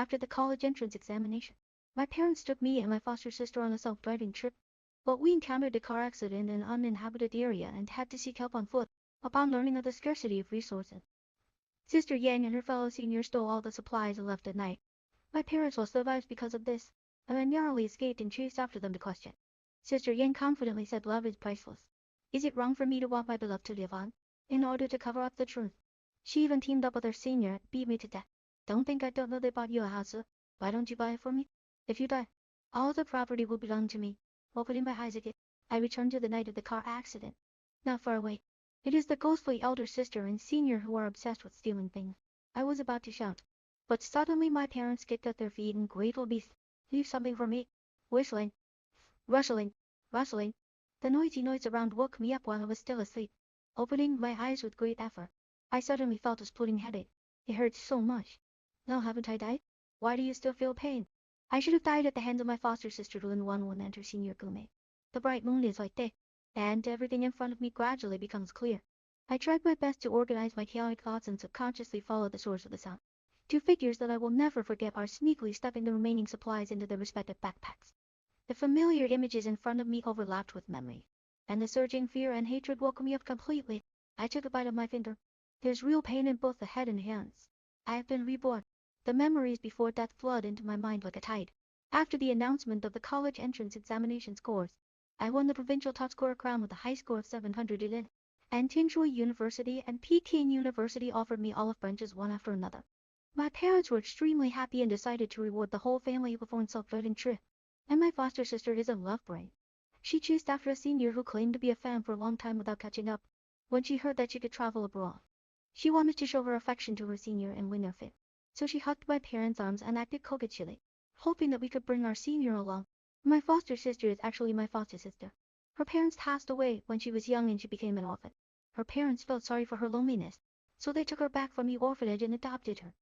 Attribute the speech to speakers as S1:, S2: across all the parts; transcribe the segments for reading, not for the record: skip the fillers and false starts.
S1: After the college entrance examination, my parents took me and my foster sister on a self-driving trip, but we encountered a car accident in an uninhabited area and had to seek help on foot. Upon learning of the scarcity of resources, Sister Yang and her fellow seniors stole all the supplies and left at night. My parents lost their lives because of this, and I narrowly escaped and chased after them to question. Sister Yang confidently said love is priceless. Is it wrong for me to want my beloved to live on, in order to cover up the truth? She even teamed up with her senior, beat me to death. Don't think I don't know they bought you a house, why don't you buy it for me? If you die, all the property will belong to me. Opening my eyes again, I returned to the night of the car accident. Not far away, it is the ghostly elder sister and senior who are obsessed with stealing things. I was about to shout, but suddenly my parents kicked at their feet in grateful beast. Leave something for me. Whistling, rustling, rustling. The noisy noise around woke me up while I was still asleep. Opening my eyes with great effort, I suddenly felt a splitting headache. It hurt so much. No, haven't I died? Why do you still feel pain? I should have died at the hands of my foster sister Lin Wanwen and her senior Gume. The bright moon is like day, and everything in front of me gradually becomes clear. I tried my best to organize my chaotic thoughts and subconsciously follow the source of the sound. Two figures that I will never forget are sneakily stuffing the remaining supplies into their respective backpacks. The familiar images in front of me overlapped with memory, and the surging fear and hatred woke me up completely. I took a bite of my finger. There's real pain in both the head and hands. I have been reborn. The memories before death flood into my mind like a tide. After the announcement of the college entrance examination scores, I won the provincial top scorer crown with a high score of 711, and Tinshui University and Peking University offered me olive branches one after another. My parents were extremely happy and decided to reward the whole family with one self-driving trip, and my foster sister is a love brain. She chased after a senior who claimed to be a fan for a long time without catching up. When she heard that she could travel abroad, she wanted to show her affection to her senior and win their fit. So she hugged my parents' arms and acted coquettishly, hoping that we could bring our senior along. My foster sister is actually my foster sister. Her parents passed away when she was young and she became an orphan. Her parents felt sorry for her loneliness, so they took her back from the orphanage and adopted her.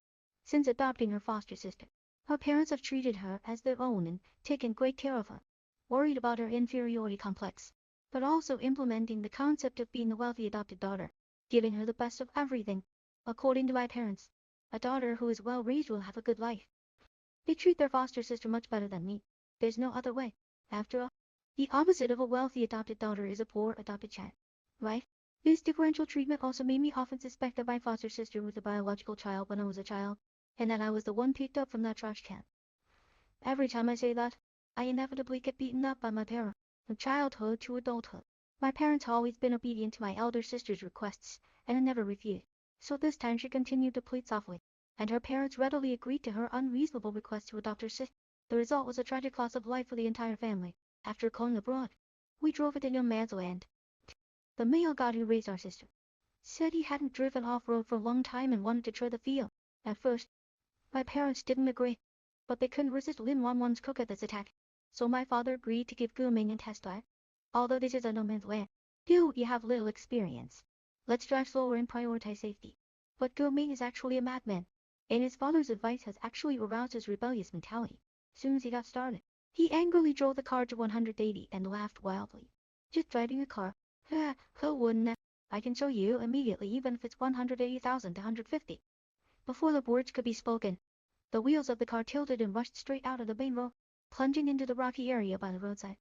S1: Since adopting her foster sister, her parents have treated her as their own and taken great care of her, worried about her inferiority complex, but also implementing the concept of being a wealthy adopted daughter, giving her the best of everything. According to my parents, a daughter who is well raised will have a good life. They treat their foster sister much better than me. There's no other way. After all, the opposite of a wealthy adopted daughter is a poor adopted child, right? This differential treatment also made me often suspect that my foster sister was a biological child when I was a child, and that I was the one picked up from that trash can. Every time I say that, I inevitably get beaten up by my parents. From childhood to adulthood, my parents have always been obedient to my elder sister's requests, and I never refused. So this time she continued to plead softly, and her parents readily agreed to her unreasonable request to adopt her sister. The result was a tragic loss of life for the entire family. After going abroad, we drove it to No Man's Land. The male god who raised our sister said he hadn't driven off-road for a long time and wanted to try the field. At first, my parents didn't agree, but they couldn't resist Lin Wanwan's cook at this attack, so my father agreed to give Guming a test drive. Although this is a No Man's Land, you have little experience. Let's drive slower and prioritize safety. But Guming is actually a madman, and his father's advice has actually aroused his rebellious mentality. Soon as he got started, he angrily drove the car to 180 and laughed wildly. Just driving a car? Who wouldn't? I can show you immediately even if it's 180,000 to 150. Before the words could be spoken, the wheels of the car tilted and rushed straight out of the main road, plunging into the rocky area by the roadside,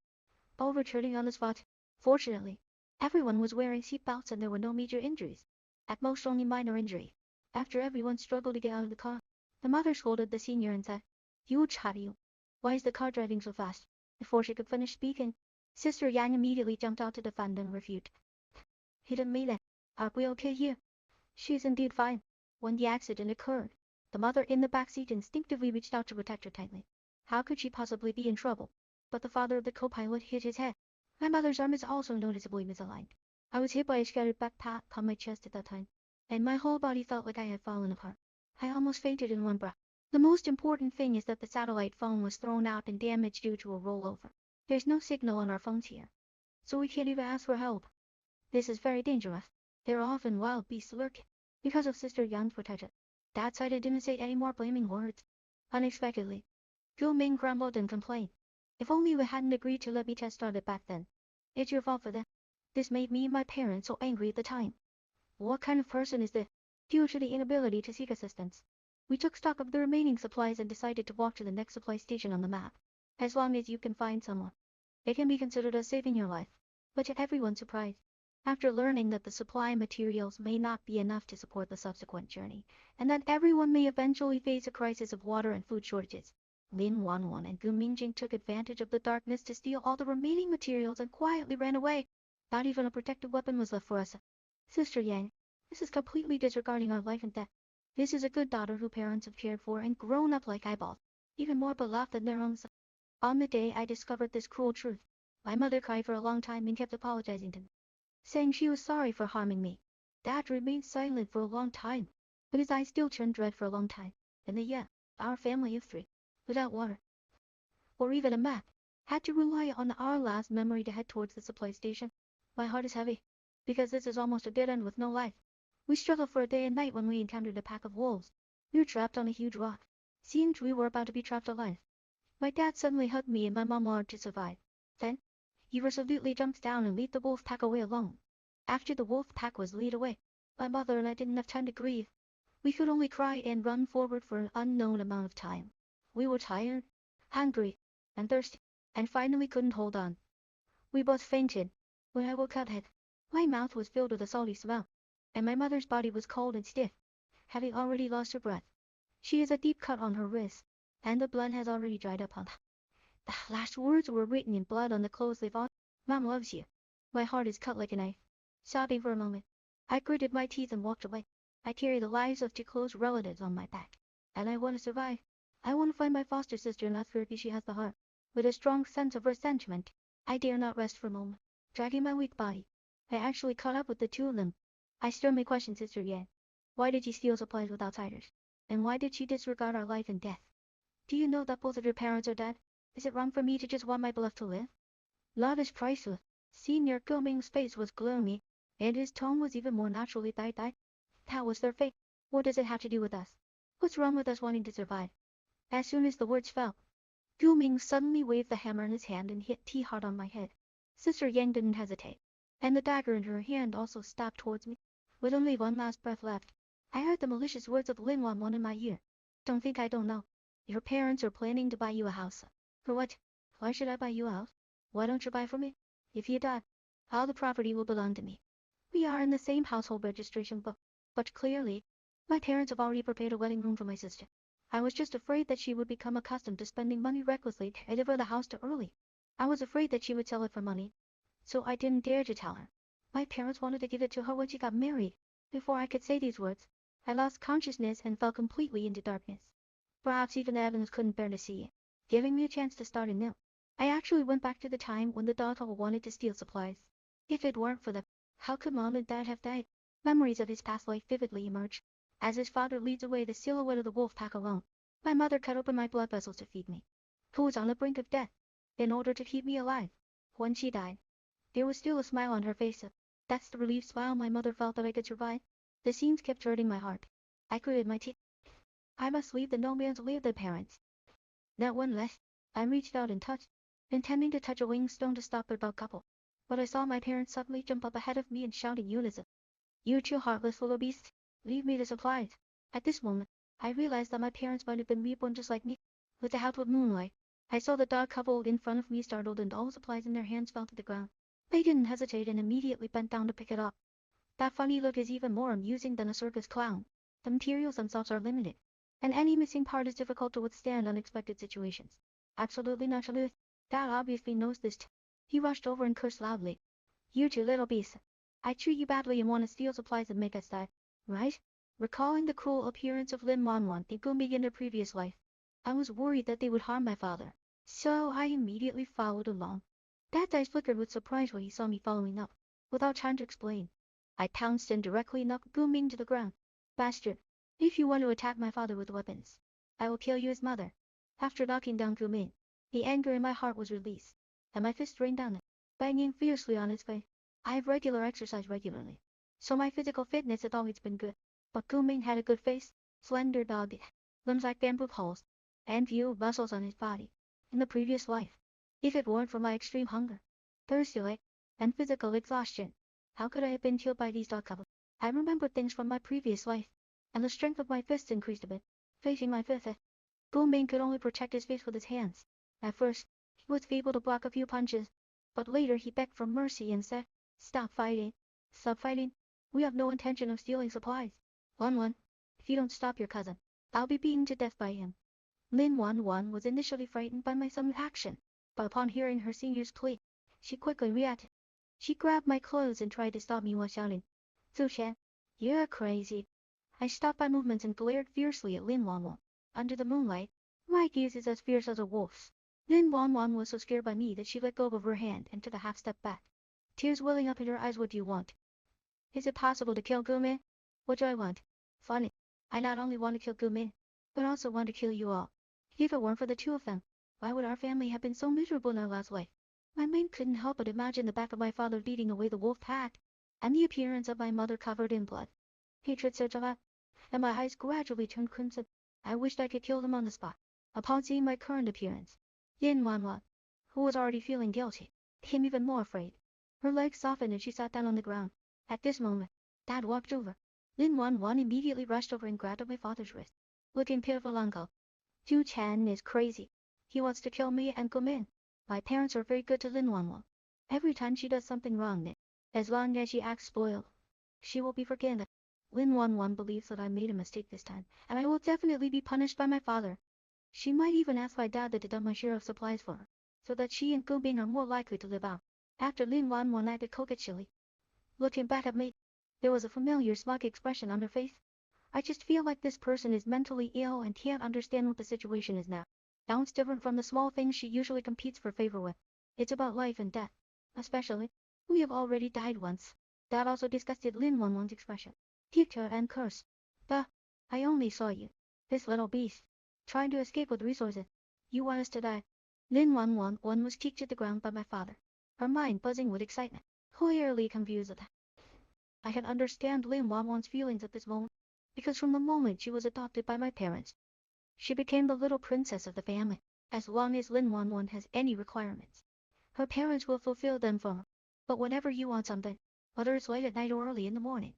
S1: overturning on the spot. Fortunately, everyone was wearing seat belts and there were no major injuries. At most only minor injury. After everyone struggled to get out of the car, the mother scolded the senior and said, "You Chadiu, why is the car driving so fast?" Before she could finish speaking, Sister Yang immediately jumped out to defend and refute. "He didn't mean it. Are we okay here?" "She's indeed fine." When the accident occurred, the mother in the back seat instinctively reached out to protect her tightly. How could she possibly be in trouble? But the father of the co-pilot hit his head. My mother's arm is also noticeably misaligned. I was hit by a scattered backpack on my chest at that time, and my whole body felt like I had fallen apart. I almost fainted in one breath. The most important thing is that the satellite phone was thrown out and damaged due to a rollover. There's no signal on our phones here, so we can't even ask for help. This is very dangerous. There are often wild beasts lurking. Because of Sister Yang's protection, Dad side didn't say any more blaming words. Unexpectedly, Gu Ming grumbled and complained. "If only you hadn't agreed to let me test start it back then. It's your fault for that." This made me and my parents so angry at the time. What kind of person is this? Due to the inability to seek assistance, We took stock of the remaining supplies and decided to walk to the next supply station on the map. As long as you can find someone, it can be considered as saving your life. But to everyone's surprise, after learning that the supply materials may not be enough to support the subsequent journey, and that everyone may eventually face a crisis of water and food shortages, Lin Wanwan and Gu Mingjing took advantage of the darkness to steal all the remaining materials and quietly ran away. Not even a protective weapon was left for us. Sister Yang, this is completely disregarding our life and death. This is a good daughter who parents have cared for and grown up like eyeballs, even more beloved than their own son. On the day I discovered this cruel truth, my mother cried for a long time and kept apologizing to me, saying she was sorry for harming me. Dad remained silent for a long time, but his eyes still turned red for a long time. And then yeah, our family of three, without water, or even a map, had to rely on our last memory to head towards the supply station. My heart is heavy, because this is almost a dead end with no life. We struggled for a day and night when we encountered a pack of wolves. We were trapped on a huge rock. Seemed we were about to be trapped alive. My dad suddenly hugged me and my mom wanted to survive. Then, he resolutely jumped down and led the wolf pack away alone. After the wolf pack was led away, my mother and I didn't have time to grieve. We could only cry and run forward for an unknown amount of time. We were tired, hungry, and thirsty, and finally couldn't hold on. We both fainted. When I woke up, my mouth was filled with a salty smell, and my mother's body was cold and stiff, having already lost her breath. She has a deep cut on her wrist, and the blood has already dried up on her. The last words were written in blood on the clothes they've on. Mom loves you. My heart is cut like a knife. Sobbing for a moment, I gritted my teeth and walked away. I carry the lives of two close relatives on my back, and I want to survive. I want to find my foster sister and ask her if she has the heart. With a strong sense of resentment, I dare not rest for a moment. Dragging my weak body, I actually caught up with the two of them. I sternly questioned Sister Yan. Why did you steal supplies with outsiders? And why did she disregard our life and death? Do you know that both of your parents are dead? Is it wrong for me to just want my beloved to live? Love is priceless. Senior Goming's face was gloomy, and his tone was even more naturally die. That was their fate. What does it have to do with us? What's wrong with us wanting to survive? As soon as the words fell, Gu Ming suddenly waved the hammer in his hand and hit T hard on my head. Sister Yang didn't hesitate, and the dagger in her hand also stabbed towards me. With only one last breath left, I heard the malicious words of Lin Wanwan in my ear. Don't think I don't know. Your parents are planning to buy you a house. For what? Why should I buy you a house? Why don't you buy for me? If you die, all the property will belong to me. We are in the same household registration book, but clearly, my parents have already prepared a wedding room for my sister. I was just afraid that she would become accustomed to spending money recklessly to deliver the house too early. I was afraid that she would sell it for money, so I didn't dare to tell her. My parents wanted to give it to her when she got married. Before I could say these words, I lost consciousness and fell completely into darkness. Perhaps even Evans couldn't bear to see it, giving me a chance to start anew. I actually went back to the time when the daughter wanted to steal supplies. If it weren't for them, how could Mom and Dad have died? Memories of his past life vividly emerge. As his father leads away the silhouette of the wolf pack alone, my mother cut open my blood vessels to feed me, who was on the brink of death, in order to keep me alive. When she died, there was still a smile on her face. That's the relieved smile my mother felt that I could survive. The scenes kept hurting my heart. I gritted my teeth. I must leave the no man's land their parents. Not one less. I reached out and touched, intending to touch a winged stone to stop their bug couple. But I saw my parents suddenly jump up ahead of me and shout in unison. You two heartless little beasts, leave me the supplies. At this moment, I realized that my parents might have been reborn just like me. With the help of moonlight, I saw the dog couple in front of me startled and all the supplies in their hands fell to the ground. They didn't hesitate and immediately bent down to pick it up. That funny look is even more amusing than a circus clown. The materials themselves are limited, and any missing part is difficult to withstand unexpected situations. Absolutely not Dad obviously knows this too. He rushed over and cursed loudly. You two little beasts. I treat you badly and want to steal supplies and make us die, right? Recalling the cruel appearance of Lin Wanwan and Gumbi in their previous life, I was worried that they would harm my father, so I immediately followed along. Dad's eyes flickered with surprise when he saw me following up. Without time to explain, I pounced and directly knocked Guming to the ground. Bastard, if you want to attack my father with weapons, I will kill you his mother. After knocking down Guming, the anger in my heart was released, and my fist rained down it, banging fiercely on his face. I have regular exercise regularly, so my physical fitness has always been good. But Guming had a good face, slender dog, limbs like bamboo poles, and few muscles on his body. In the previous life, if it weren't for my extreme hunger, thirst, and physical exhaustion, how could I have been killed by these dog couples? I remembered things from my previous life, and the strength of my fists increased a bit. facing my fifth. Gu Ming could only protect his face with his hands. At first, he was able to block a few punches, but later he begged for mercy and said, "Stop fighting. Stop fighting. We have no intention of stealing supplies. Wan, if you don't stop your cousin, I'll be beaten to death by him." Lin Wan was initially frightened by my sudden action, but upon hearing her senior's plea, she quickly reacted. She grabbed my clothes and tried to stop me while shouting, "Zushan, you're crazy." I stopped my movements and glared fiercely at Lin Wan. Under the moonlight, my gaze is as fierce as a wolf's. Lin Wan was so scared by me that she let go of her hand and took a half step back, tears welling up in her eyes. "What do you want? Is it possible to kill Gu Ming?" "What do I want? Funny. I not only want to kill Gu Ming, but also want to kill you all. If it weren't for the two of them, why would our family have been so miserable in our last life?" My mind couldn't help but imagine the back of my father leading away the wolf pack, and the appearance of my mother covered in blood. Hatred surged up, and my eyes gradually turned crimson. I wished I could kill them on the spot. Upon seeing my current appearance, Yin Wanwan, who was already feeling guilty, became even more afraid. Her legs softened and she sat down on the ground. At this moment, Dad walked over. Lin Wanwan immediately rushed over and grabbed my father's wrist. "Looking pitiful, uncle. Zhu Chen is crazy. He wants to kill me and Gu Ming. My parents are very good to Lin Wanwan. Every time she does something wrong, as long as she acts spoiled, she will be forgiven. Lin Wanwan believes that I made a mistake this time, and I will definitely be punished by my father. She might even ask my dad to deduct my share of supplies for her, so that she and Gu Ming are more likely to live out." After Lin Wanwan acted coquettishly, looking back at me, there was a familiar smug expression on her face. I just feel like this person is mentally ill and can't understand what the situation is now. Now it's different from the small things she usually competes for favor with. It's about life and death. Especially, we have already died once. That also disgusted Lin Wanwan's expression. Kicked her and cursed. "Bah! I only saw you, this little beast, trying to escape with resources. You want us to die." Lin Wanwan was kicked to the ground by my father, her mind buzzing with excitement, clearly confused. I can understand Lin Wanwan's feelings at this moment, because from the moment she was adopted by my parents, she became the little princess of the family. As long as Lin Wanwan has any requirements, her parents will fulfill them for her. But whenever you want something, whether it's late at night or early in the morning,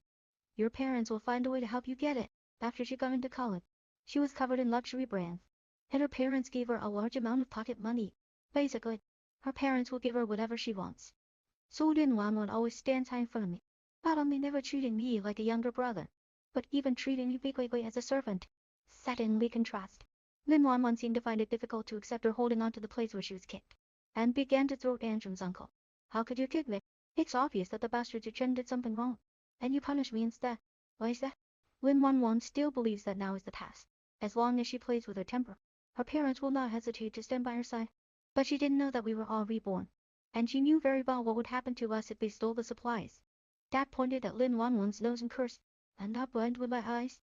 S1: your parents will find a way to help you get it. After she got into college, she was covered in luxury brands, and her parents gave her a large amount of pocket money. Basically, her parents will give her whatever she wants. So Lin Wanwan always stands high in front of me, not only never treating me like a younger brother, but even treating me basically as a servant. Set in contrast, Lin Wanwan seemed to find it difficult to accept her holding on to the place where she was kicked, and began to throw tantrums. "Uncle, how could you kick me? It's obvious that the bastard Chen did something wrong, and you punish me instead. Why is that?" Lin Wanwan still believes that now is the past. As long as she plays with her temper, her parents will not hesitate to stand by her side. But she didn't know that we were all reborn, and she knew very well what would happen to us if they stole the supplies. Dad pointed at Lin Wanwan's nose and cursed, "I'm not blind with my eyes.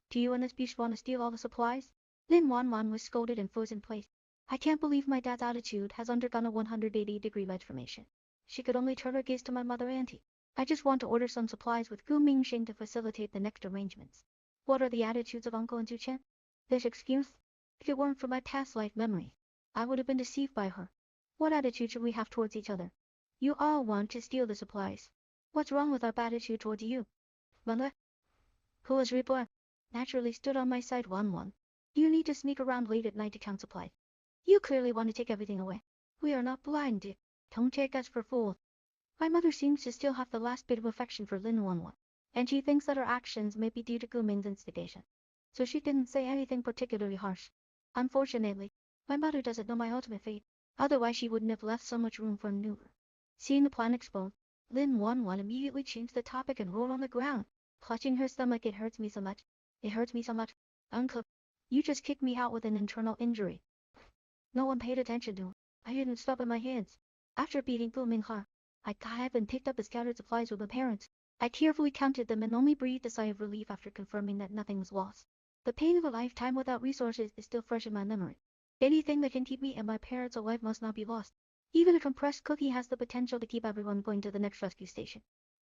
S1: Do you and this beast want to steal all the supplies?" Lin Wanwan was scolded and froze in place. I can't believe my dad's attitude has undergone a 180-degree transformation. She could only turn her gaze to my mother auntie. "I just want to order some supplies with Gu Mingxing to facilitate the next arrangements." What are the attitudes of Uncle and Zhu Chen? This excuse? If it weren't for my past life memory, I would have been deceived by her. What attitude should we have towards each other? You all want to steal the supplies. What's wrong with our attitude towards you? Mother, who was reborn, naturally stood on my side. One. You need to sneak around late at night to count supplies. You clearly want to take everything away. We are not blind, dear. Don't take us for fools. My mother seems to still have the last bit of affection for Lin Wanwan, and she thinks that her actions may be due to Gu Ming's instigation. So she didn't say anything particularly harsh. Unfortunately, my mother doesn't know my ultimate fate. Otherwise she wouldn't have left so much room for maneuver. Seeing the plan explode, Lin Wanwan immediately changed the topic and rolled on the ground, clutching her stomach. "It hurts me so much. It hurts me so much. Uncle, you just kicked me out with an internal injury." No one paid attention to him. I didn't stop at my hands. After beating Gu Ming hard, I got up and picked up the scattered supplies with my parents. I carefully counted them and only breathed a sigh of relief after confirming that nothing was lost. The pain of a lifetime without resources is still fresh in my memory. Anything that can keep me and my parents alive must not be lost. Even a compressed cookie has the potential to keep everyone going to the next rescue station.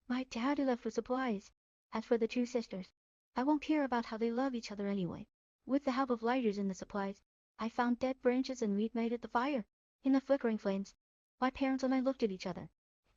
S1: My dad left with supplies. As for the two sisters, I won't care about how they love each other anyway. With the help of lighters in the supplies, I found dead branches and reignited the fire. In the flickering flames, my parents and I looked at each other.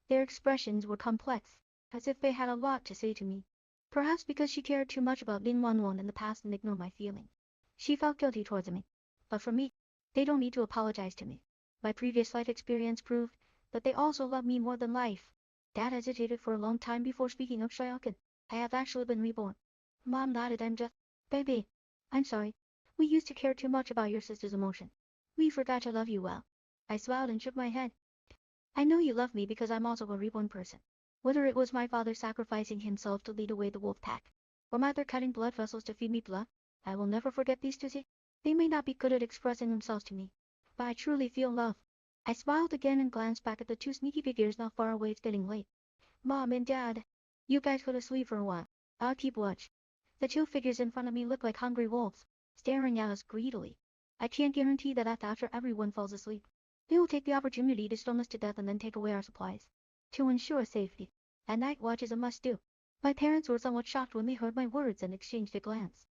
S1: Their expressions were complex, as if they had a lot to say to me. Perhaps because she cared too much about Lin Wanwan in the past and ignored my feelings. She felt guilty towards me. But for me, they don't need to apologize to me. My previous life experience proved that they also love me more than life. Dad hesitated for a long time before speaking of Shyaokin. I have actually been reborn. Mom nodded. I'm just, baby. I'm sorry. We used to care too much about your sister's emotion. We forgot to love you well. I smiled and shook my head. I know you love me because I'm also a reborn person. Whether it was my father sacrificing himself to lead away the wolf pack, or mother cutting blood vessels to feed me blood, I will never forget these two. They may not be good at expressing themselves to me, but I truly feel love. I smiled again and glanced back at the two sneaky figures not far away. It's getting late. Mom and Dad, you guys go to sleep for a while. I'll keep watch. The two figures in front of me look like hungry wolves, staring at us greedily. I can't guarantee that after everyone falls asleep, they will take the opportunity to stone us to death and then take away our supplies. To ensure safety, a night watch is a must-do. My parents were somewhat shocked when they heard my words and exchanged a glance.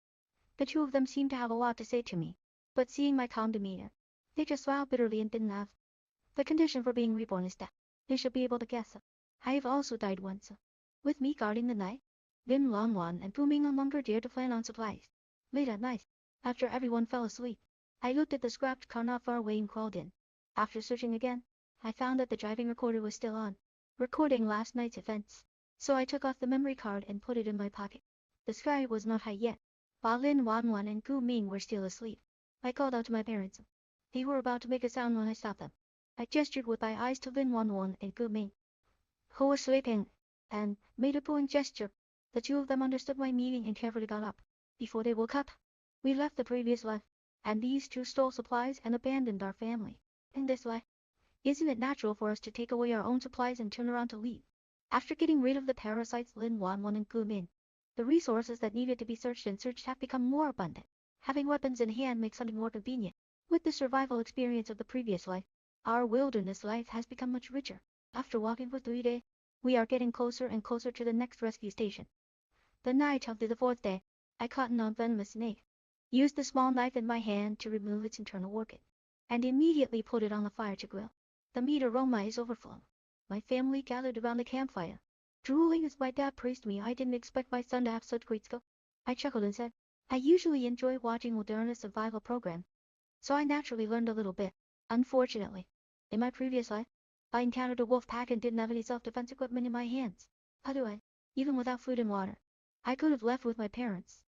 S1: The two of them seemed to have a lot to say to me, but seeing my calm demeanor, they just smiled bitterly and didn't laugh. The condition for being reborn is death. They should be able to guess. I have also died once. With me guarding the night, Lin Lonwan and Fu Ming no longer dared to plan on supplies. Late at night, after everyone fell asleep, I looked at the scrapped car not far away and crawled in. After searching again, I found that the driving recorder was still on, recording last night's events. So I took off the memory card and put it in my pocket. The sky was not high yet, while Lin Wanwan and Gu Ming were still asleep. I called out to my parents. They were about to make a sound when I stopped them. I gestured with my eyes to Lin Wanwan and Gu Ming, who was sleeping, and made a booing gesture. The two of them understood my meaning and carefully got up. Before they woke up, we left the previous life, and these two stole supplies and abandoned our family. In this way, isn't it natural for us to take away our own supplies and turn around to leave? After getting rid of the parasites Lin Wanwan and Gu Min, the resources that needed to be searched and searched have become more abundant. Having weapons in hand makes something more convenient. With the survival experience of the previous life, our wilderness life has become much richer. After walking for 3 days, we are getting closer and closer to the next rescue station. The night of the fourth day, I caught a non-venomous snake, used the small knife in my hand to remove its internal organ, and immediately put it on the fire to grill. The meat aroma is overflowing. My family gathered around the campfire, drooling as my dad praised me. I didn't expect my son to have such great skill. I chuckled and said, I usually enjoy watching wilderness survival programs, so I naturally learned a little bit. Unfortunately, in my previous life, I encountered a wolf pack and didn't have any self-defense equipment in my hands. Otherwise, even without food and water, I could have left with my parents.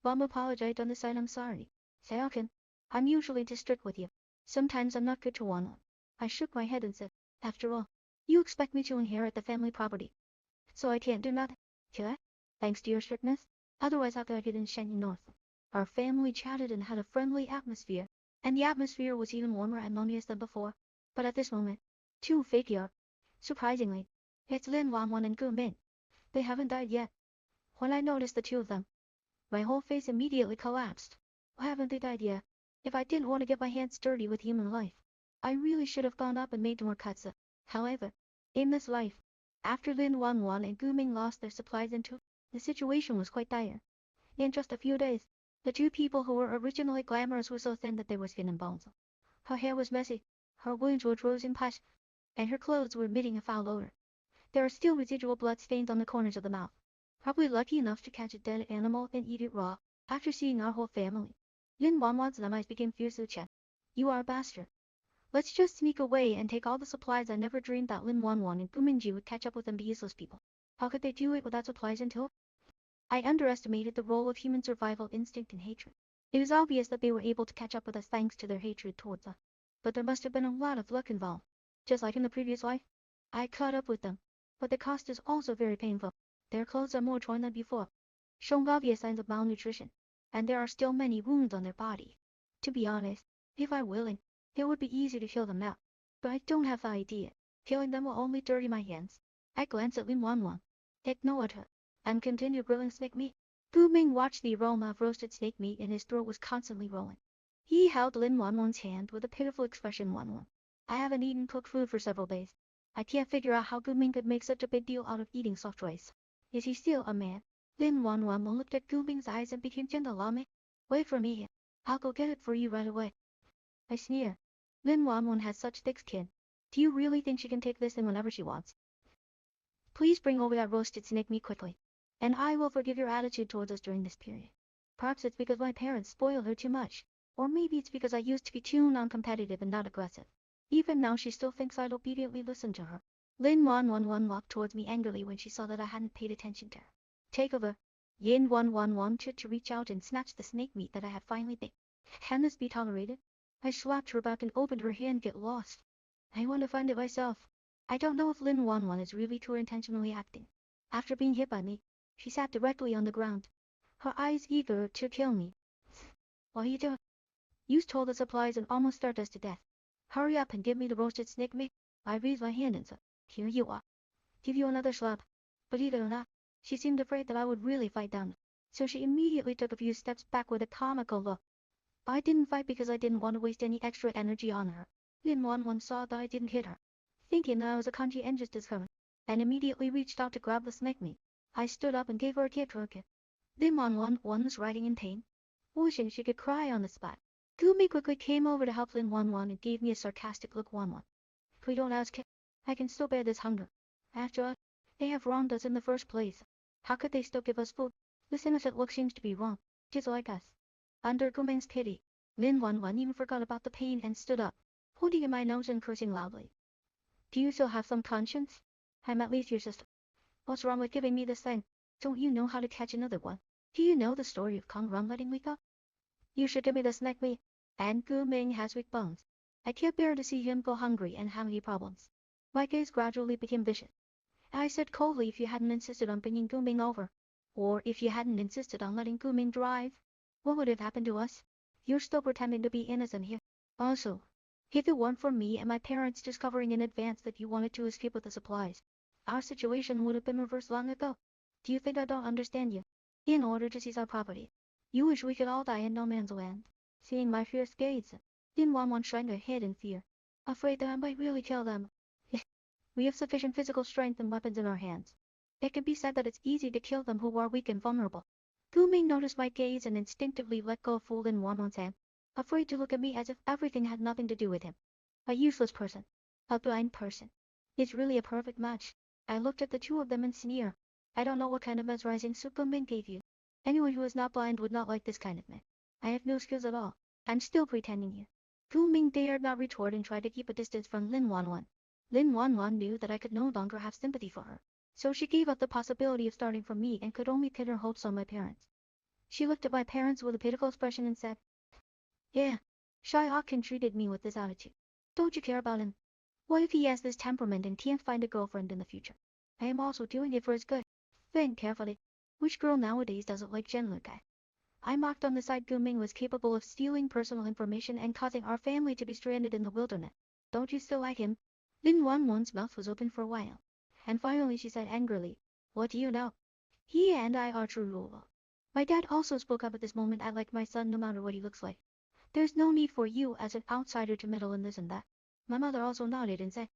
S1: Mom apologized on the side. I'm sorry. Sayokin, I'm usually too strict with you. Sometimes I'm not good to one. I shook my head and said, after all, you expect me to inherit the family property, so I can't do nothing. Can I? Thanks to your strictness. Otherwise I'll get in Shenyi North. Our family chatted and had a friendly atmosphere, and the atmosphere was even warmer and harmonious than before. But at this moment, two figure. Surprisingly, it's Lin Wanwan and Gu Min. They haven't died yet. When I noticed the two of them, my whole face immediately collapsed. Why haven't they died yet? If I didn't want to get my hands dirty with human life, I really should have gone up and made more cuts. However, in this life, after Lin Wanwan and Gu Ming lost their supplies into, the situation was quite dire. In just a few days, the two people who were originally glamorous were so thin that they were skin and bones. Her hair was messy, her wounds were frozen pus, and her clothes were emitting a foul odor. There are still residual blood stains on the corners of the mouth. Probably lucky enough to catch a dead animal and eat it raw. After seeing our whole family, Lin Wanwan's eyes became fiercely red. You are a bastard. Let's just sneak away and take all the supplies. I never dreamed that Lin Wanwan and Guminji would catch up with them, be useless people. How could they do it without supplies until? I underestimated the role of human survival instinct and hatred. It was obvious that they were able to catch up with us thanks to their hatred towards us. But there must have been a lot of luck involved. Just like in the previous life, I caught up with them. But the cost is also very painful. Their clothes are more torn than before, showing obvious signs of malnutrition, and there are still many wounds on their body. To be honest, if I were willing, it would be easy to kill them now. But I don't have the idea. Killing them will only dirty my hands. I glanced at Lin Wanwan, ignored her, and continued grilling snake meat. Gu Ming watched the aroma of roasted snake meat and his throat was constantly rolling. He held Lin Wanwan's hand with a pitiful expression. Wanwan, I haven't eaten cooked food for several days. I can't figure out how Gu Ming could make such a big deal out of eating soft rice. Is he still a man? Lin Wanwan looked at Gu Ming's eyes and became gentle on me. Wait for me. I'll go get it for you right away. I sneered. Lin Wanwan has such thick skin. Do you really think she can take this in whenever she wants? Please bring over that roasted snake meat quickly, and I will forgive your attitude towards us during this period. Perhaps it's because my parents spoil her too much. Or maybe it's because I used to be too non-competitive and not aggressive. Even now she still thinks I'd obediently listen to her. Lin 111 walked towards me angrily when she saw that I hadn't paid attention to her. Take over. Yin 111 tried to reach out and snatch the snake meat that I had finally baked. Can this be tolerated? I slapped her back and opened her hand. Get lost. I want to find it myself. I don't know if Lin 111 is really too intentionally acting. After being hit by me, she sat directly on the ground, her eyes eager to kill me. What are you doing? You stole the supplies and almost starved us to death. Hurry up and give me the roasted snake meat. I raised my hand and said, here you are. Give you another slap. Believe it or not, she seemed afraid that I would really fight down, so she immediately took a few steps back with a comical look. I didn't fight because I didn't want to waste any extra energy on her. Lin 111 saw that I didn't hit her, thinking that I was a conscientious discovery, and immediately reached out to grab the snake meat. I stood up and gave her a kick. Lin 111 was writhing in pain, wishing she could cry on the spot. Gumi quickly came over to help Lin 111 and gave me a sarcastic look. 111. If we don't ask him, I can still bear this hunger. After all, they have wronged us in the first place. How could they still give us food? This innocent look seems to be wrong, just like us. Under Guming's pity, Lin 111 even forgot about the pain and stood up, holding in my nose and cursing loudly. Do you still have some conscience? I'm at least your sister. What's wrong with giving me this thing? Don't you know how to catch another one? Do you know the story of Kong Run letting me go? You should give me the snake meat. And Gu Ming has weak bones. I can't bear to see him go hungry and have any problems. My gaze gradually became vicious. I said coldly, if you hadn't insisted on bringing Gu Ming over, or if you hadn't insisted on letting Gu Ming drive, what would have happened to us? You're still pretending to be innocent here. Also, if it weren't for me and my parents discovering in advance that you wanted to escape with the supplies, our situation would have been reversed long ago. Do you think I don't understand you? In order to seize our property, you wish we could all die in no man's land. Seeing my fierce gaze, Lin 111 shrank her head in fear, afraid that I might really kill them. We have sufficient physical strength and weapons in our hands. It can be said that it's easy to kill them who are weak and vulnerable. Gu Ming noticed my gaze and instinctively let go of Fu Lin 111's hand, afraid to look at me as if everything had nothing to do with him. A useless person. A blind person. It's really a perfect match. I looked at the two of them and sneered. I don't know what kind of mesmerizing soup Gu Ming gave you. Anyone who is not blind would not like this kind of man. I have no skills at all. I'm still pretending here. Gu Ming dared not retort and tried to keep a distance from Lin 111. Lin 111 knew that I could no longer have sympathy for her, so she gave up the possibility of starting from me and could only pin her hopes on my parents. She looked at my parents with a pitiful expression and said, yeah, Shai-Akin treated me with this attitude. Don't you care about him? What if he has this temperament and can't find a girlfriend in the future? I am also doing it for his good. Think carefully. Which girl nowadays doesn't like Zhenlu Kai? I mocked on the side Gu Ming was capable of stealing personal information and causing our family to be stranded in the wilderness. Don't you still like him? Lin 111's mouth was open for a while, and finally she said angrily, what do you know? He and I are true love. My dad also spoke up at this moment. I like my son no matter what he looks like. There's no need for you as an outsider to meddle in this and that. My mother also nodded and said,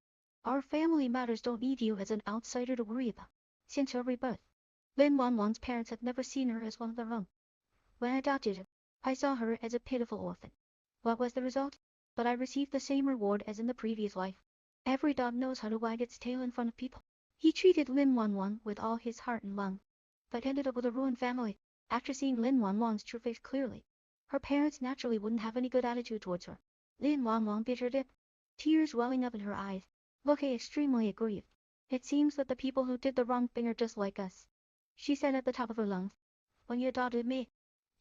S1: our family matters don't need you as an outsider to worry about. Since her rebirth, Lin 111's parents had never seen her as one of their own. When I adopted her, I saw her as a pitiful orphan. What was the result? But I received the same reward as in the previous life. Every dog knows how to wag its tail in front of people. He treated Lin 111 with all his heart and lung, but ended up with a ruined family. After seeing Lin 111's true face clearly, her parents naturally wouldn't have any good attitude towards her. Lin 111 bit her lip, tears welling up in her eyes, looking extremely aggrieved. It seems that the people who did the wrong thing are just like us, she said at the top of her lungs. When you adopted me,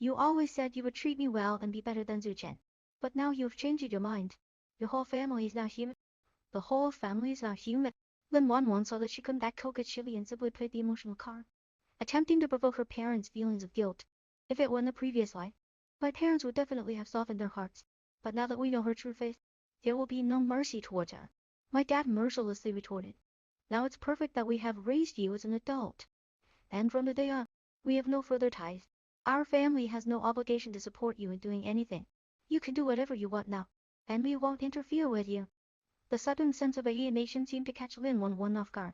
S1: you always said you would treat me well and be better than Zuchen. But now you have changed your mind. Your whole family is now human. The whole family is now human. Lin 111 saw that she couldn't act coquettishly and simply played the emotional card, attempting to provoke her parents' feelings of guilt. If it were in the previous life, my parents would definitely have softened their hearts. But now that we know her true face, there will be no mercy towards her. My dad mercilessly retorted. Now it's perfect that we have raised you as an adult. And from today on, we have no further ties. Our family has no obligation to support you in doing anything. You can do whatever you want now, and we won't interfere with you. The sudden sense of alienation seemed to catch Lin 111 off guard.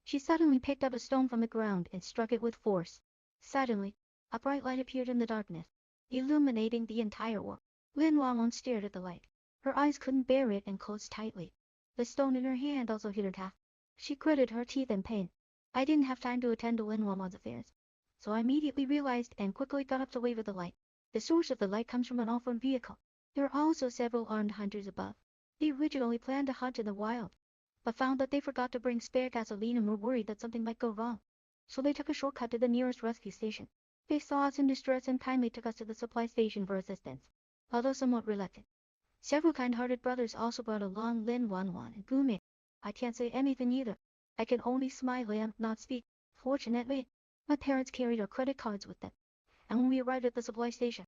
S1: She suddenly picked up a stone from the ground and struck it with force. Suddenly, a bright light appeared in the darkness, illuminating the entire world. Lin 111 stared at the light. Her eyes couldn't bear it and closed tightly. The stone in her hand also hit her calf. She gritted her teeth in pain. I didn't have time to attend to Lin 111's affairs, so I immediately realized and quickly got up to wave at the light. The source of the light comes from an off-road vehicle. There are also several armed hunters above. They originally planned to hunt in the wild, but found that they forgot to bring spare gasoline and were worried that something might go wrong. So they took a shortcut to the nearest rescue station. They saw us in distress and kindly took us to the supply station for assistance, although somewhat reluctant. Several kind-hearted brothers also brought along Lin Wanwan and Gumin. I can't say anything either. I can only smile and not speak. Fortunately, my parents carried our credit cards with them, and when we arrived at the supply station,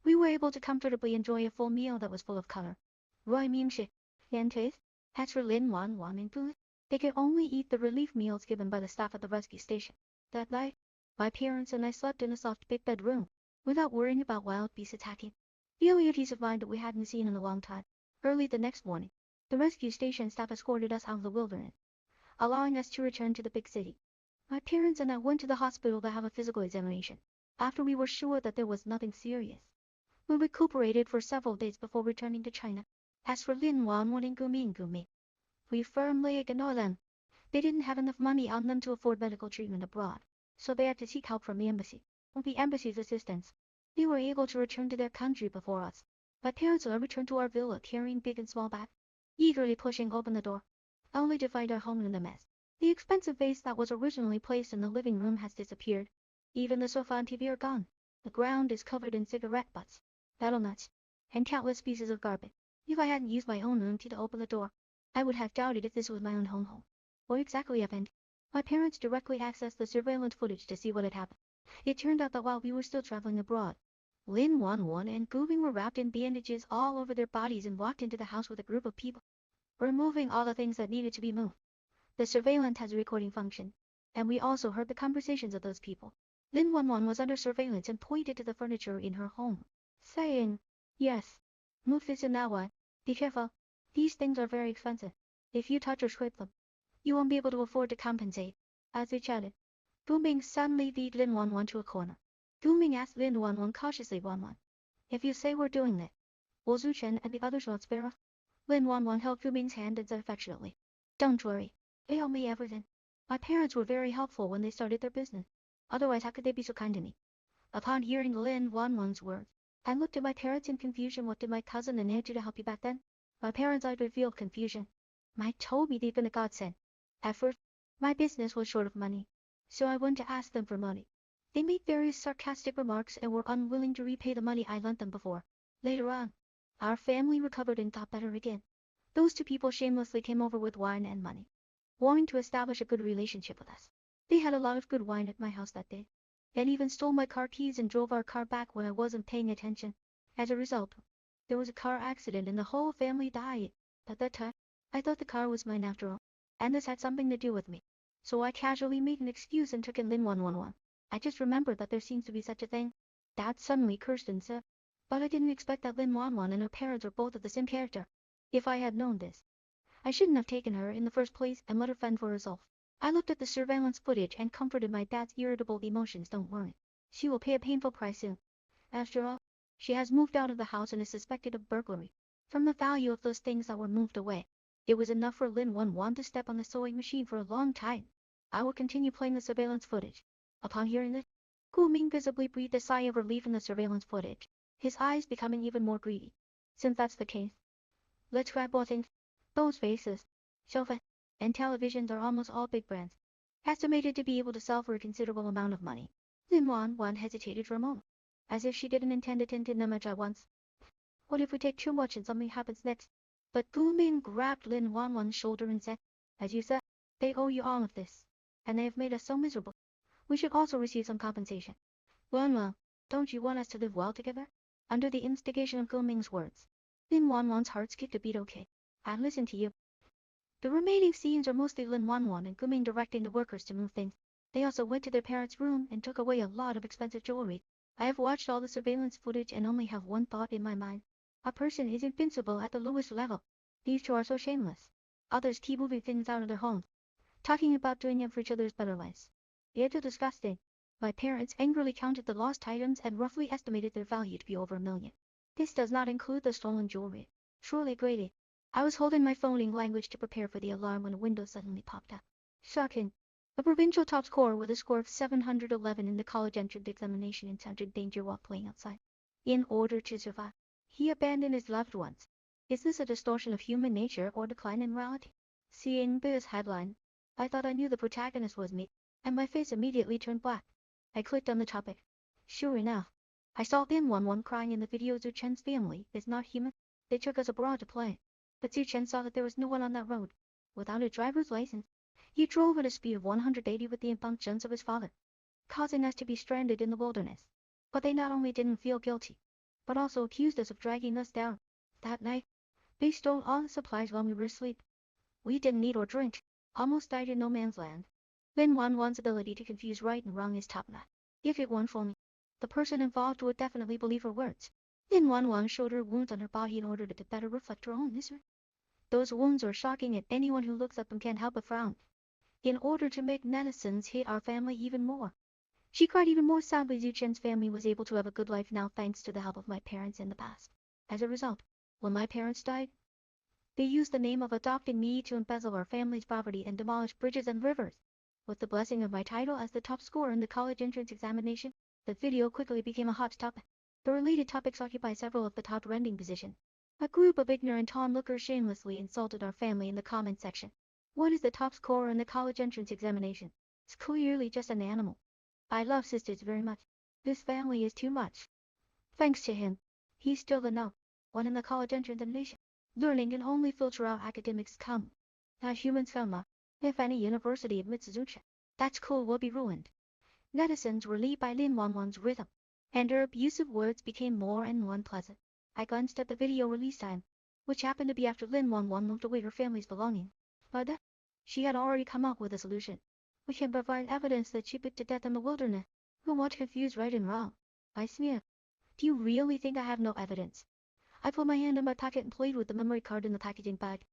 S1: we were able to comfortably enjoy a full meal that was full of color. Roy Mingshi, and taste. As for Lin Wanwan and Gumin, they could only eat the relief meals given by the staff at the rescue station. That night, my parents and I slept in a soft big bedroom, without worrying about wild beasts attacking. Feeling a peace of mind that we hadn't seen in a long time. Early the next morning, the rescue station staff escorted us out of the wilderness, allowing us to return to the big city. My parents and I went to the hospital to have a physical examination. After we were sure that there was nothing serious, we recuperated for several days before returning to China. As for Lin Wanwan and Gumi, we firmly ignored them. They didn't have enough money on them to afford medical treatment abroad, so they had to seek help from the embassy. With the embassy's assistance, they were able to return to their country before us. My parents and I returned to our villa carrying big and small bags, eagerly pushing open the door, only to find our home in a mess. The expensive vase that was originally placed in the living room has disappeared. Even the sofa and TV are gone. The ground is covered in cigarette butts, battle nuts, and countless pieces of garbage. If I hadn't used my own room key to open the door, I would have doubted if this was my own home. What exactly happened? My parents directly accessed the surveillance footage to see what had happened. It turned out that while we were still traveling abroad, Lin Wanwan and Gubing were wrapped in bandages all over their bodies and walked into the house with a group of people, removing all the things that needed to be moved. The surveillance has a recording function, and we also heard the conversations of those people. Lin Wanwan was under surveillance and pointed to the furniture in her home, saying, "Yes, move this and that one. Be careful. These things are very expensive. If you touch or scrape them, you won't be able to afford to compensate." As they chatted, Guming suddenly lead Lin Wanwan to a corner. Guming asked Lin Wanwan cautiously, "Wanwan, if you say we're doing it, will Zuchen and the others not spare us?" Lin Wanwan held Guming's hand and said affectionately, "Don't worry. They owe me everything. My parents were very helpful when they started their business. Otherwise, how could they be so kind to me?" Upon hearing Lin Wanwan's words, I looked at my parents in confusion. What did my cousin and aunt do to help you back then? My parents eyed revealed confusion. Mike told me they'd been a godsend. At first, my business was short of money, so I went to ask them for money. They made various sarcastic remarks and were unwilling to repay the money I lent them before. Later on, our family recovered and got better again. Those two people shamelessly came over with wine and money, wanting to establish a good relationship with us. They had a lot of good wine at my house that day, and even stole my car keys and drove our car back when I wasn't paying attention. As a result, there was a car accident and the whole family died. At that time, I thought the car was mine after all, and this had something to do with me. So I casually made an excuse and took in Lin 111. I just remembered that there seems to be such a thing. Dad suddenly cursed and said, "But I didn't expect that Lin Wanwan and her parents were both of the same character. If I had known this, I shouldn't have taken her in the first place and let her fend for herself." I looked at the surveillance footage and comforted my dad's irritable emotions. "Don't worry. She will pay a painful price soon. After all, she has moved out of the house and is suspected of burglary. From the value of those things that were moved away, it was enough for Lin Wanwan to step on the sewing machine for a long time. I will continue playing the surveillance footage." Upon hearing this, Gu Ming visibly breathed a sigh of relief in the surveillance footage, his eyes becoming even more greedy. "Since that's the case, let's grab both things. Those vases, sofas, and televisions are almost all big brands, estimated to be able to sell for a considerable amount of money." Lin Wanwan hesitated for a moment, as if she didn't intend to tend to them much at once. "What if we take too much and something happens next?" But Gu Ming grabbed Lin Wanwan's shoulder and said, "As you said, they owe you all of this, and they have made us so miserable. We should also receive some compensation. Wanwan, don't you want us to live well together?" Under the instigation of Gu Ming's words, Lin Wanwan's heart skipped a beat. "Okay, I'll listen to you." The remaining scenes are mostly Lin Wanwan and Gu Ming directing the workers to move things. They also went to their parents' room and took away a lot of expensive jewelry. I have watched all the surveillance footage and only have one thought in my mind. A person is invincible at the lowest level. These two are so shameless. Others keep moving things out of their homes, talking about doing it for each other's better lives. It's disgusting. My parents angrily counted the lost items and roughly estimated their value to be over $1 million. This does not include the stolen jewelry. Truly greedy. I was holding my phone in language to prepare for the alarm when a window suddenly popped up. Shocking. A provincial top scorer with a score of 711 in the college entrance examination encountered danger while playing outside. In order to survive, he abandoned his loved ones. Is this a distortion of human nature or decline in morality? Seeing this headline, I thought I knew the protagonist was me, and my face immediately turned black. I clicked on the topic. Sure enough, I saw Lin Wanwan crying in the video. Zhu Chen's family is not human. They took us abroad to play. But Zhu Chen saw that there was no one on that road. Without a driver's license, he drove at a speed of 180 with the impatience of his father, causing us to be stranded in the wilderness. But they not only didn't feel guilty, but also accused us of dragging us down. That night, they stole all the supplies while we were asleep. We didn't eat or drink, almost died in no man's land. Lin Wanwan's ability to confuse right and wrong is top-notch. If it weren't for me, the person involved would definitely believe her words. Lin Wanwan showed her wounds on her body in order to better reflect her own misery. Those wounds are shocking, and anyone who looks at them can't help but frown. In order to make netizens hate our family even more, she cried even more sadly. Zhu Chen's family was able to have a good life now thanks to the help of my parents in the past. As a result, when my parents died, they used the name of adopting me to embezzle our family's property and demolish bridges and rivers. With the blessing of my title as the top scorer in the college entrance examination, the video quickly became a hot topic. The related topics occupy several of the top trending positions. A group of ignorant onlookers shamelessly insulted our family in the comment section. What is the top scorer in the college entrance examination? It's clearly just an animal. I love sisters very much. This family is too much. Thanks to him, he's still the no one in the college entrance examination. Learning can only filter out academics come. Now humans come. If any university admits Zhu Chen, that school will be ruined. Netizens were led by Lin Wanwan's rhythm, and her abusive words became more and more unpleasant. I glanced at the video release time, which happened to be after Lin Wanwan moved away her family's belongings. By then, she had already come up with a solution. We can provide evidence that she put to death in the wilderness. Who want to confuse right and wrong? I sneered. Do you really think I have no evidence? I put my hand in my pocket and played with the memory card in the packaging bag.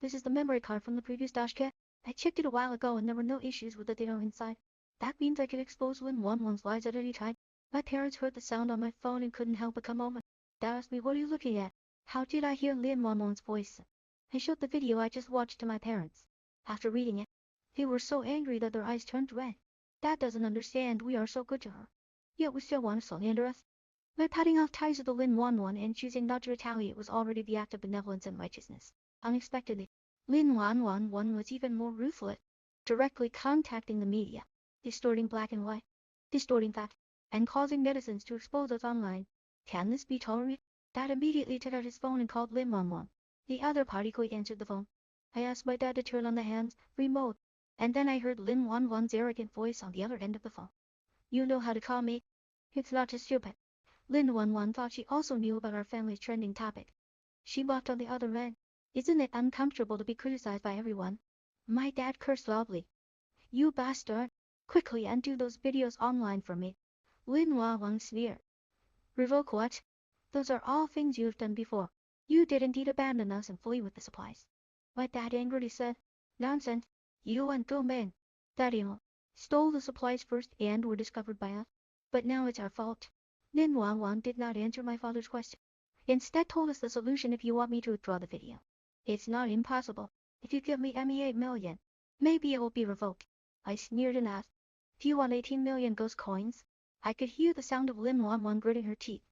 S1: This is the memory card from the previous dashcam. I checked it a while ago and there were no issues with the data inside. That means I could expose Lin Wanwan's lies at any time. My parents heard the sound on my phone and couldn't help but come over. They asked me, what are you looking at? How did I hear Lin Wanwan's voice? I showed the video I just watched to my parents. After reading it, they were so angry that their eyes turned red. Dad doesn't understand we are so good to her, yet we still want to slander us. My cutting off ties with the Lin Wanwan and choosing not to retaliate was already the act of benevolence and righteousness. Unexpectedly, Lin Wanwan was even more ruthless, directly contacting the media, distorting black and white, distorting fact, and causing netizens to expose us online. Can this be tolerated? Dad immediately took out his phone and called Lin Wanwan. The other party quickly answered the phone. I asked my dad to turn on the hands-free mode, and then I heard Lin Wanwan's arrogant voice on the other end of the phone. You know how to call me? It's not too stupid. Lin Wanwan thought she also knew about our family's trending topic. She mocked on the other end. Isn't it uncomfortable to be criticized by everyone? My dad cursed loudly. You bastard! Quickly undo those videos online for me. Lin Wanwan sneered. Revoke what? Those are all things you've done before. You did indeed abandon us and flee with the supplies. My dad angrily said, nonsense. You and Go Men, Daddy stole the supplies first and were discovered by us. But now it's our fault. Lin Wanwan did not answer my father's question. Instead told us the solution if you want me to withdraw the video. It's not impossible. If you give me 8 million, maybe it will be revoked. I sneered and asked, do you want 18 million ghost coins? I could hear the sound of Lin Wanwan gritting her teeth,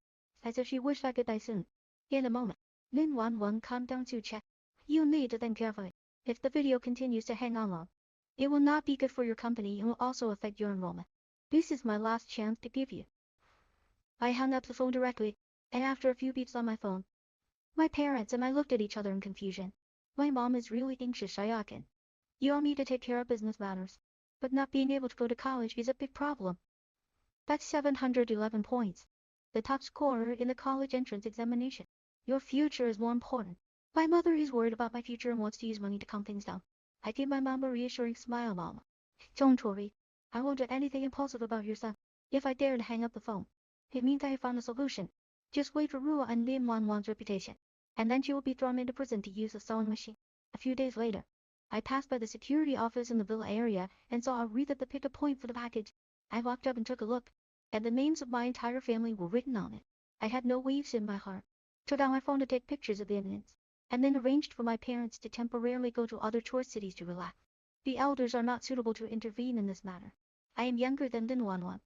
S1: as if she wished I could die soon. In a moment, Lin Wanwan calmed down to check. You need to think carefully. If the video continues to hang on long, it will not be good for your company and will also affect your enrollment. This is my last chance to give you. I hung up the phone directly, and after a few beeps on my phone, my parents and I looked at each other in confusion. My mom is really anxious, Shayakin. You want me to take care of business matters, but not being able to go to college is a big problem. That's 711 points. The top scorer in the college entrance examination. Your future is more important. My mother is worried about my future and wants to use money to calm things down. I gave my mom a reassuring smile, Mom. Don't worry. I won't do anything impulsive about your son. If I dare to hang up the phone, it means I have found a solution. Just wait for Rua and Lin Wanwan's reputation, and then she will be thrown into prison to use a sewing machine. A few days later, I passed by the security office in the villa area and saw a wreath at the pick-up point for the package. I walked up and took a look, and the names of my entire family were written on it. I had no waves in my heart. Took out my phone to take pictures of the evidence, and then arranged for my parents to temporarily go to other tourist cities to relax. The elders are not suitable to intervene in this matter. I am younger than Lin Wanwan,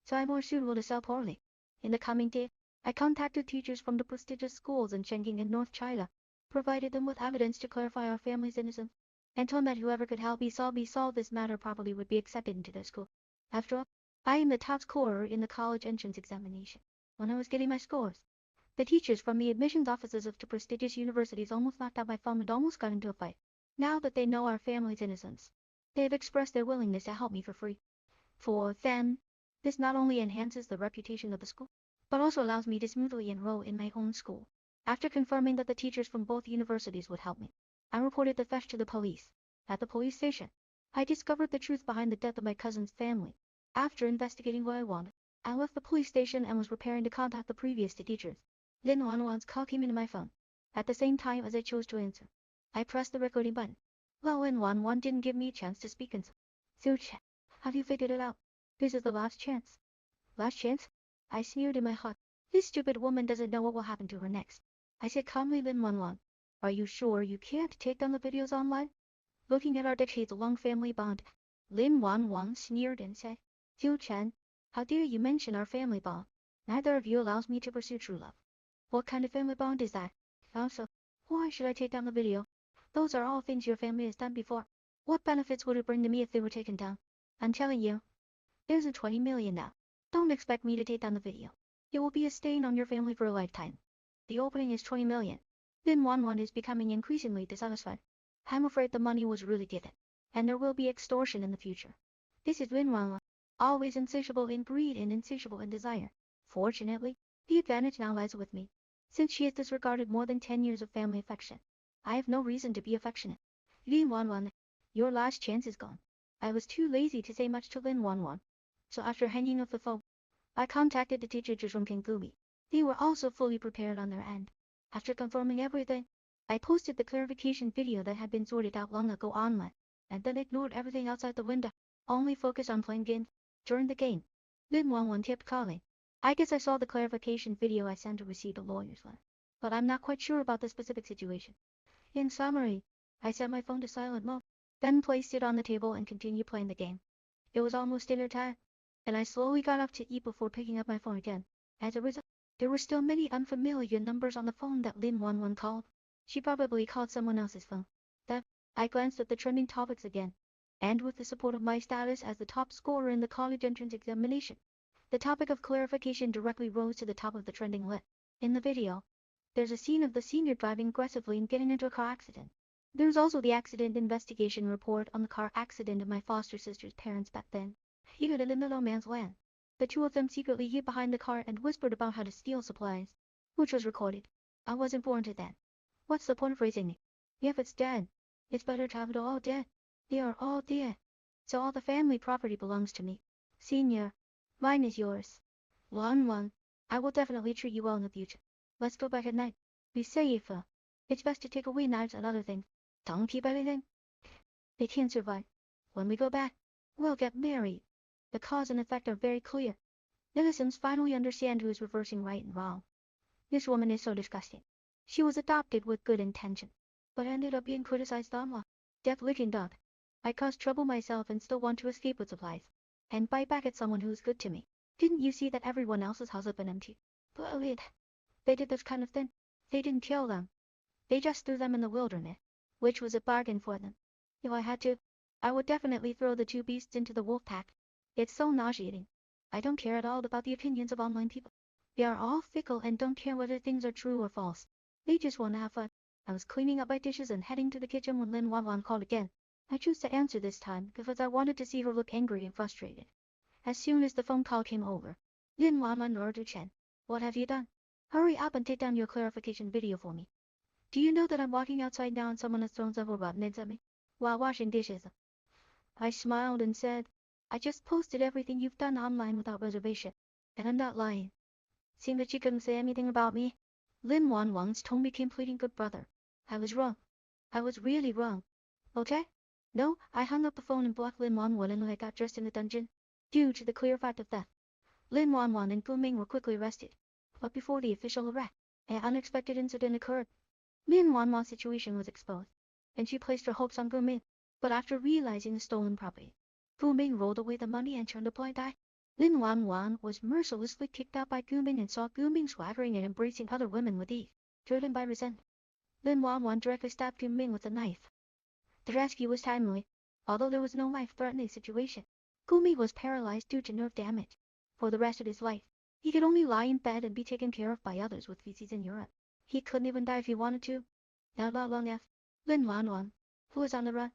S1: so I'm more suitable to sell poorly. In the coming day, I contacted teachers from the prestigious schools in Chengqing and North China, provided them with evidence to clarify our family's innocence, and told them that whoever could help me solve this matter properly would be accepted into their school. After all, I am the top scorer in the college entrance examination. When I was getting my scores, the teachers from the admissions offices of two prestigious universities almost knocked out my phone and almost got into a fight. Now that they know our family's innocence, they have expressed their willingness to help me for free. For them, this not only enhances the reputation of the school, but also allows me to smoothly enroll in my own school. After confirming that the teachers from both universities would help me, I reported the theft to the police. At the police station, I discovered the truth behind the death of my cousin's family. After investigating what I wanted, I left the police station and was preparing to contact the previous two teachers. Lin Wanwan's call came into my phone. At the same time as I chose to answer, I pressed the recording button. Well, Lin Wanwan didn't give me a chance to speak and so, have you figured it out? This is the last chance. Last chance? I sneered in my heart. This stupid woman doesn't know what will happen to her next. I said calmly, Lin Wanwan, are you sure you can't take down the videos online? Looking at our decades-long family bond, Lin Wanwan sneered and said, Xiu Chen, how dare you mention our family bond? Neither of you allows me to pursue true love. What kind of family bond is that? Also, why should I take down the video? Those are all things your family has done before. What benefits would it bring to me if they were taken down? I'm telling you, there's a 20 million now. Don't expect me to take down the video. It will be a stain on your family for a lifetime. The opening is 20 million. Lin Wanwan is becoming increasingly dissatisfied. I'm afraid the money was really given, and there will be extortion in the future. This is Lin Wanwan, always insatiable in greed and insatiable in desire. Fortunately, the advantage now lies with me, since she has disregarded more than 10 years of family affection. I have no reason to be affectionate. Lin Wanwan, your last chance is gone. I was too lazy to say much to Lin Wanwan, so after hanging up the phone, I contacted the teachers from Kingumi. They were also fully prepared on their end. After confirming everything, I posted the clarification video that had been sorted out long ago online, and then ignored everything outside the window, only focused on playing games. During the game, Lin Wanwan kept calling. I guess I saw the clarification video I sent to receive a lawyer's letter, but I'm not quite sure about the specific situation. In summary, I set my phone to silent mode, then placed it on the table and continued playing the game. It was almost dinner time, and I slowly got up to eat before picking up my phone again. As a result, there were still many unfamiliar numbers on the phone that Lin Wanwan called. She probably called someone else's phone. Then, I glanced at the trending topics again, and with the support of my status as the top scorer in the college entrance examination, the topic of clarification directly rose to the top of the trending list. In the video, there's a scene of the senior driving aggressively and getting into a car accident. There's also the accident investigation report on the car accident of my foster sister's parents back then. Hidden in the no man's land. The two of them secretly hid behind the car and whispered about how to steal supplies, which was recorded. I wasn't born to that. What's the point of raising it? If it's dead, it's better to have it all dead. They are all dead. So all the family property belongs to me. Senior, mine is yours. Wanwan, I will definitely treat you well in the future. Let's go back at night. Be safe. It's best to take away knives and other things. Don't keep anything. They can't survive. When we go back, we'll get married. The cause and effect are very clear. Citizens finally understand who is reversing right and wrong. This woman is so disgusting. She was adopted with good intention, but ended up being criticized online. Death-licking dog. I caused trouble myself and still want to escape with supplies, and bite back at someone who's good to me. Didn't you see that everyone else's house has been empty? But they did this kind of thing. They didn't kill them. They just threw them in the wilderness, which was a bargain for them. If I had to, I would definitely throw the two beasts into the wolf pack. It's so nauseating. I don't care at all about the opinions of online people. They are all fickle and don't care whether things are true or false. They just want to have fun. I was cleaning up my dishes and heading to the kitchen when Lin Wanwan called again. I chose to answer this time because I wanted to see her look angry and frustrated. As soon as the phone call came over, Lin Wanwan ordered Chen, what have you done? Hurry up and take down your clarification video for me. Do you know that I'm walking outside now and someone has thrown several rottenness at me while washing dishes? I smiled and said, I just posted everything you've done online without reservation, and I'm not lying. Seeing that you couldn't say anything about me, Lin Wanwan's tone became pleading good brother. I was wrong. I was really wrong. Okay? No, I hung up the phone and blocked Lin Wanwan and I got dressed in the dungeon. Due to the clear fact of theft, Lin Wanwan and Gu Ming were quickly arrested. But before the official arrest, an unexpected incident occurred. Lin Wanwan's situation was exposed, and she placed her hopes on Gu Ming. But after realizing the stolen property, Gu Ming rolled away the money and turned a blind eye. Lin Wanwan was mercilessly kicked out by Gu Ming and saw Gu Ming swaggering and embracing other women with ease. Driven by resentment, Lin Wanwan directly stabbed Gu Ming with a knife. The rescue was timely, although there was no life-threatening situation. Gu Ming was paralyzed due to nerve damage. For the rest of his life, he could only lie in bed and be taken care of by others with feces in Europe. He couldn't even die if he wanted to. Not long after, Lin Wanwan, who was on the run,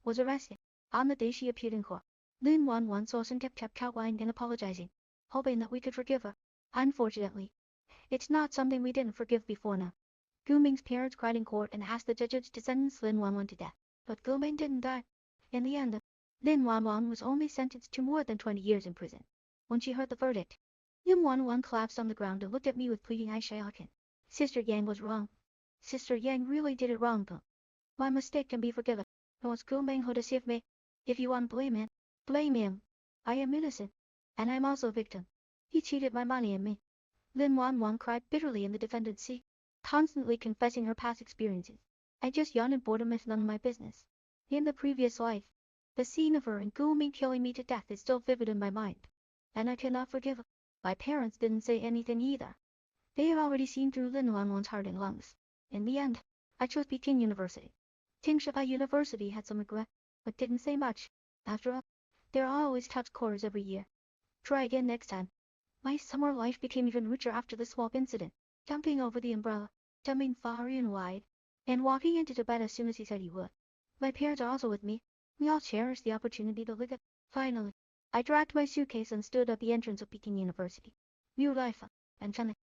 S1: was arrested. On the day she appeared in court, Lin Wanwan saw Sun kept cowering and apologizing, hoping that we could forgive her. Unfortunately, it's not something we didn't forgive before now. Gu Ming's parents cried in court and asked the judges to sentence Lin Wanwan to death, but Gu Ming didn't die. In the end, Lin Wanwan was only sentenced to more than 20 years in prison. When she heard the verdict, Lin Wanwan collapsed on the ground and looked at me with pleading eyes. Shaokin, Sister Yang was wrong. Sister Yang really did it wrong though. My mistake can be forgiven. It was Gu Ming who deceived me. If you want to blame him, blame him. I am innocent, and I'm also a victim. He cheated my money and me. Lin Wanwan cried bitterly in the defendant's seat, constantly confessing her past experiences. I just yawned in boredom as none of my business. In the previous life, the scene of her and Gu Ming killing me to death is still vivid in my mind, and I cannot forgive her. My parents didn't say anything either. They had already seen through Lin Wanwan's heart and lungs. In the end, I chose Peking University. Tingsha University had some regret, but didn't say much. After all, there are always top scores every year. Try again next time. My summer life became even richer after the swap incident, jumping over the umbrella, jumping far and wide, and walking into the bed as soon as he said he would. My parents are also with me. We all cherish the opportunity to live it. Finally, I dragged my suitcase and stood at the entrance of Peking University. New life, and Chennai.